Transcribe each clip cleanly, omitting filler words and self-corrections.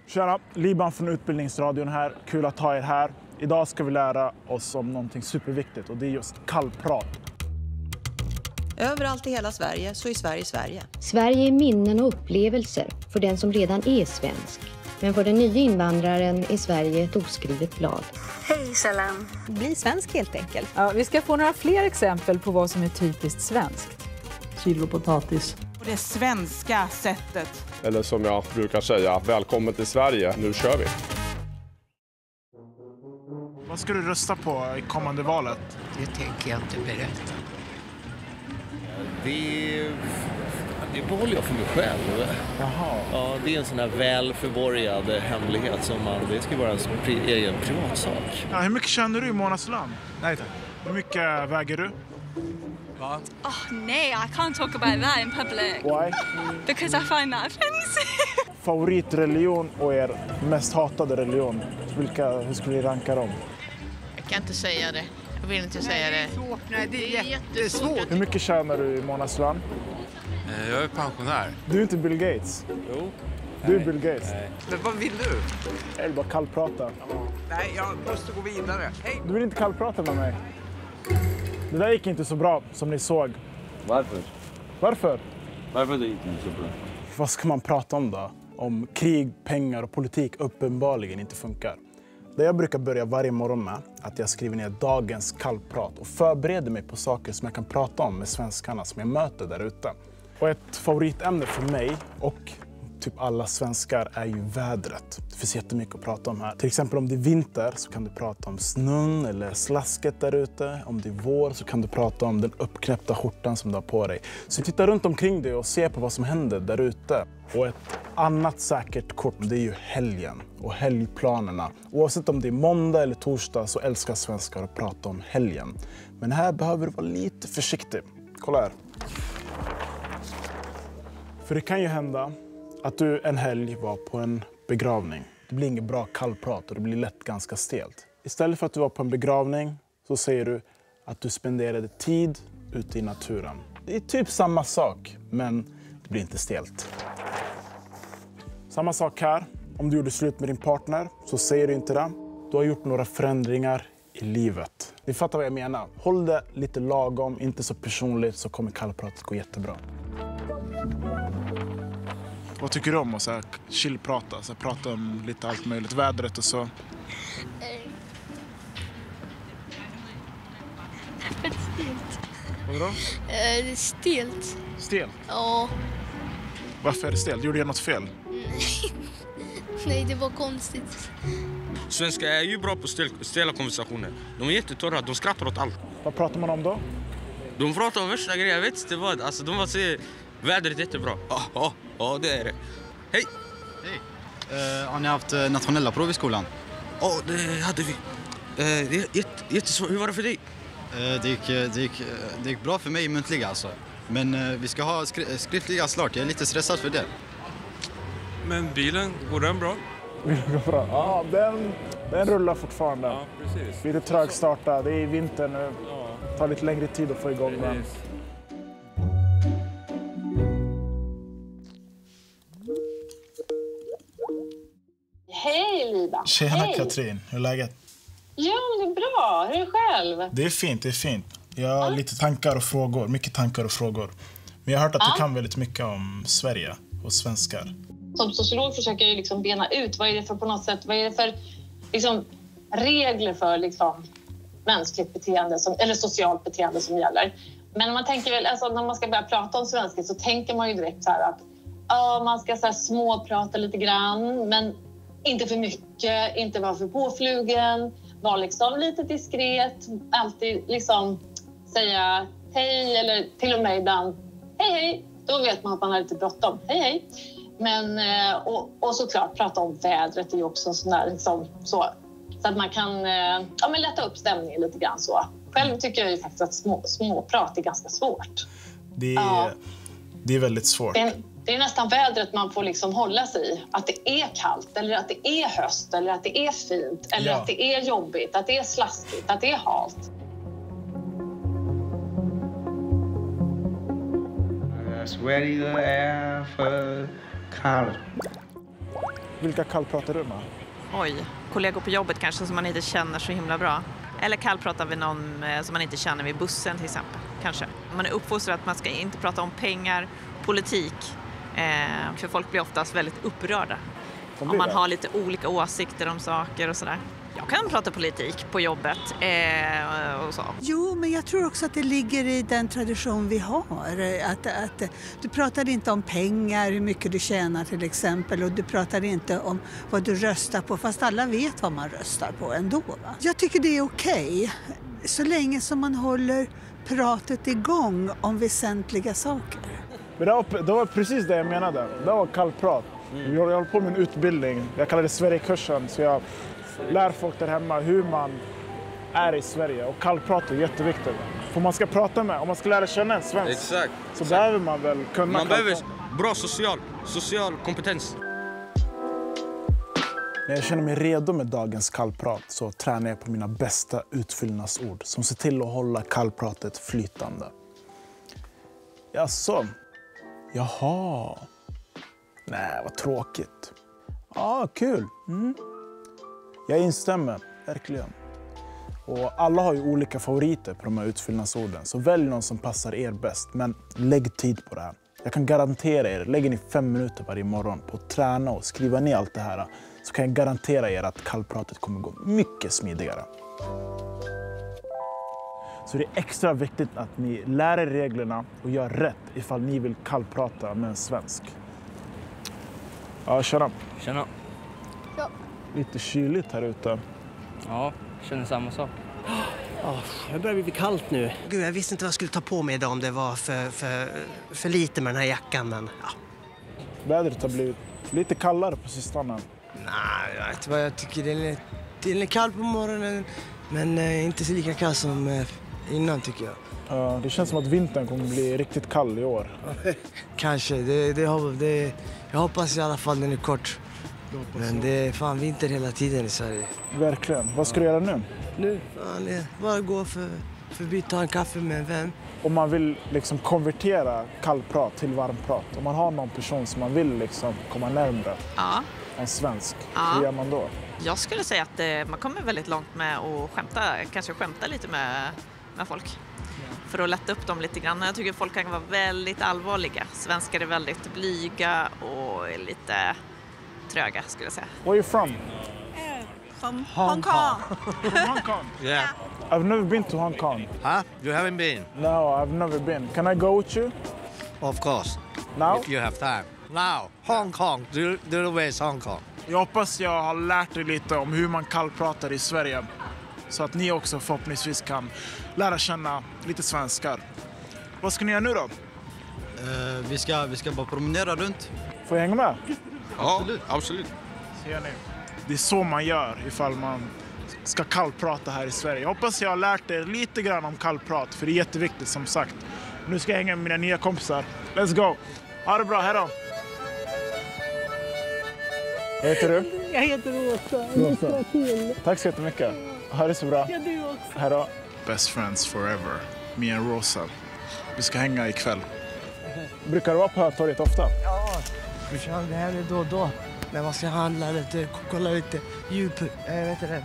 Tjena, Liban från Utbildningsradion här. Kul att ha er här. Idag ska vi lära oss om någonting superviktigt och det är just kallprat. Överallt i hela Sverige så är Sverige Sverige. Sverige är minnen och upplevelser för den som redan är svensk. Men för den nya invandraren är Sverige ett oskrivet blad. Hej salam. Bli svensk helt enkelt. Ja, vi ska få några fler exempel på vad som är typiskt svenskt. Kilo potatis. Och det svenska sättet. Eller som jag brukar säga, välkommen till Sverige, nu kör vi. Vad ska du rösta på i kommande valet? Det tänker jag inte berätta. Det behåller jag för mig själv. Jaha. Ja, det är en sån här väl förborgad hemlighet som det ska vara en egen privatsak. Ja, hur mycket tjänar du i månadslön? Nej tack. Hur mycket väger du? Va? Nej, I can't talk about that in public. Why? Because I find that offensive. Favoritreligion och er mest hatade religion. Hur skulle ni ranka dem? Jag kan inte säga det. Jag vill inte säga det. Nej, det är jättesvårt. Hur mycket tjänar du i månadslön? Jag är pensionär. Du är inte Bill Gates. Jo. Du är Bill Gates. Nej. Men vad vill du? Jag vill bara kallprata. Nej, jag måste gå vidare. Hej! Du vill inte kallprata med mig? Det där gick inte så bra som ni såg. Varför? Varför? Varför det gick inte så bra? Vad ska man prata om då? Om krig, pengar och politik uppenbarligen inte funkar. Det jag brukar börja varje morgon med att jag skriver ner dagens kallprat och förbereder mig på saker som jag kan prata om med svenskarna som jag möter där ute. Och ett favoritämne för mig och typ alla svenskar är ju vädret. Det finns jättemycket att prata om här. Till exempel om det är vinter så kan du prata om snön eller slasket där ute. Om det är vår så kan du prata om den uppknäppta skjortan som du har på dig. Så titta runt omkring dig och se på vad som händer där ute. Och ett annat säkert kort, det är ju helgen och helgplanerna. Oavsett om det är måndag eller torsdag så älskar svenskar att prata om helgen. Men här behöver du vara lite försiktig. Kolla här. För det kan ju hända att du en helg var på en begravning. Det blir inget bra kallprat och det blir lätt ganska stelt. Istället för att du var på en begravning så säger du att du spenderade tid ute i naturen. Det är typ samma sak, men det blir inte stelt. Samma sak här. Om du gjorde slut med din partner så säger du inte det. Du har gjort några förändringar i livet. Ni fattar vad jag menar. Håll det lite lagom, inte så personligt, så kommer kallpratet gå jättebra. Vad tycker du om att chillprata? Prata om lite allt möjligt, vädret och så. Stilt. Vadå? Det är stilt. Stelt? Ja. Varför är det stelt? Gjorde jag något fel? Nej, det var konstigt. Svenskar är ju bra på stela konversationer. De är jättetorra, de skrattar åt allt. Vad pratar man om då? De pratar om värsta grejer, jag vet inte vad. Alltså de bara säger, vädret är jättebra. Ja, det är det. Hej! Hej! Har ni haft nationella prov i skolan? Ja, det hade vi. Det är jättesvårt. Hur var det för dig? Det gick bra för mig i muntliga alltså. Men vi ska ha skriftliga snart. Jag är lite stressad för det. Men bilen, går den bra? Ja, den rullar fortfarande. Ja, precis. Lite trögstarta. Det är vinter nu. Ja. Det tar lite längre tid att få igång den. Hej Liba. Tjena Hej. Katrin, hur är läget? Ja, det är bra. Hur är det själv? Det är fint. Jag har lite tankar och frågor, mycket tankar och frågor. Men jag har hört att du kan väldigt mycket om Sverige och svenskar. Som sociolog försöker jag liksom bena ut vad är det för på något sätt, vad är det för liksom, regler för liksom, mänskligt beteende eller socialt beteende som gäller. Men man tänker väl, alltså, när man ska börja prata om svenska så tänker man ju direkt så här att man ska så här småprata lite grann, men inte för mycket, inte vara för påflugen, vara liksom lite diskret, alltid liksom säga hej eller till och med ibland hej, då vet man att man har lite bråttom, hej. Men, och såklart prata om vädret är ju också sån där, liksom, så att man kan men lätta upp stämningen lite grann så. Själv tycker jag ju faktiskt att småprat är ganska svårt. Det är väldigt svårt. Det är nästan vädret man får liksom hålla sig i. Att det är kallt, eller att det är höst, eller att det är fint, eller att det är jobbigt, att det är slaskigt, att det är halt. Sweaty the air for college. Vilka kallpratar du med? Oj, kollegor på jobbet kanske som man inte känner så himla bra. Eller kallpratar vi någon som man inte känner vid bussen till exempel. Kanske. Man är uppfostrad att man ska inte prata om pengar, politik. För folk blir oftast väldigt upprörda. Om man har lite olika åsikter om saker och sådär. Jag kan prata politik på jobbet och så. Jo, men jag tror också att det ligger i den tradition vi har. Att du pratar inte om pengar, hur mycket du tjänar till exempel. Och du pratar inte om vad du röstar på, fast alla vet vad man röstar på ändå. Va? Jag tycker det är okej, så länge som man håller pratet igång om väsentliga saker. Men det var precis det jag menade. Det var kallprat. Jag håller på med en utbildning. Jag kallar det Sverigekursen. Så jag lär folk där hemma hur man är i Sverige. Och kallprat är jätteviktigt. För man ska prata med, om man ska lära känna en svensk, så behöver man väl kunna Man behöver bra social kompetens. När jag känner mig redo med dagens kallprat så tränar jag på mina bästa utfyllnadsord som ser till att hålla kallpratet flytande. Jaså? Jaha. Nej, vad tråkigt. Ja, kul. Jag instämmer, verkligen. Och alla har ju olika favoriter på de här utfyllnadsorden. Så välj någon som passar er bäst, men lägg tid på det här. Jag kan garantera er, lägger ni 5 minuter varje morgon på att träna och skriva ner allt det här, så kan jag garantera er att kallpratet kommer gå mycket smidigare. Så det är extra viktigt att ni lär er reglerna och gör rätt ifall ni vill kallprata med en svensk. Ja, tjena. Tjena. Ja. Lite kyligt här ute. Ja, känner samma sak. Det börjar bli kallt nu. Gud, jag visste inte vad jag skulle ta på mig idag om det var för lite med den här jackan, men ja. Vädret har blivit lite kallare på sistone. Nej, jag vet vad jag tycker. Det är kall på morgonen, men inte så lika kall som innan tycker jag. Ja, det känns som att vintern kommer bli riktigt kall i år. Kanske, jag hoppas i alla fall den är kort. Men det är fan vinter hela tiden i Sverige. Verkligen. Vad ska du göra nu? Nu? Fan, bara gå förbi, ta en kaffe med en vän. Om man vill liksom konvertera kallprat till varmprat, om man har någon person som man vill liksom komma närmare, en svensk, hur gör man då? Jag skulle säga att man kommer väldigt långt med att skämta lite med folk. För att lätta upp dem lite grann. Jag tycker folk kan vara väldigt allvarliga. Svenskar är väldigt blyga och lite tröga, skulle jag säga. Where are you from? From Hong Kong. From Hong Kong? Yeah. I've never been to Hong Kong. Huh? You haven't been? No, I've never been. Can I go with you? Of course. Now? If you have time. Now, Hong Kong. Do the way is Hong Kong. Jag hoppas jag har lärt er lite om hur man kallpratar i Sverige. Så att ni också förhoppningsvis kan lära känna lite svenskar. Vad ska ni göra nu då? Vi ska bara promenera runt. Får jag hänga med? Ja, absolut. Ser ni? Det är så man gör ifall man ska kallprata här i Sverige. Jag hoppas jag har lärt er lite grann om kallprat, för det är jätteviktigt som sagt. Nu ska jag hänga med mina nya kompisar. Let's go! Ha det bra, hej då! Vad heter du? Jag heter Rosa. Tack så jättemycket. Ha det så bra. Ja, du också. Hej då. Best friends forever. Me and Rosa. Vi ska hänga ikväll. Brukar du vara på Hötorget ofta? Ja, vi kör det här då och då. När man ska handla lite, kolla lite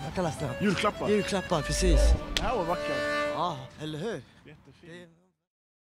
vad kallas det? Julklappar. Julklappar, precis. Det här var vackert. Ja, eller hur? Jättefint.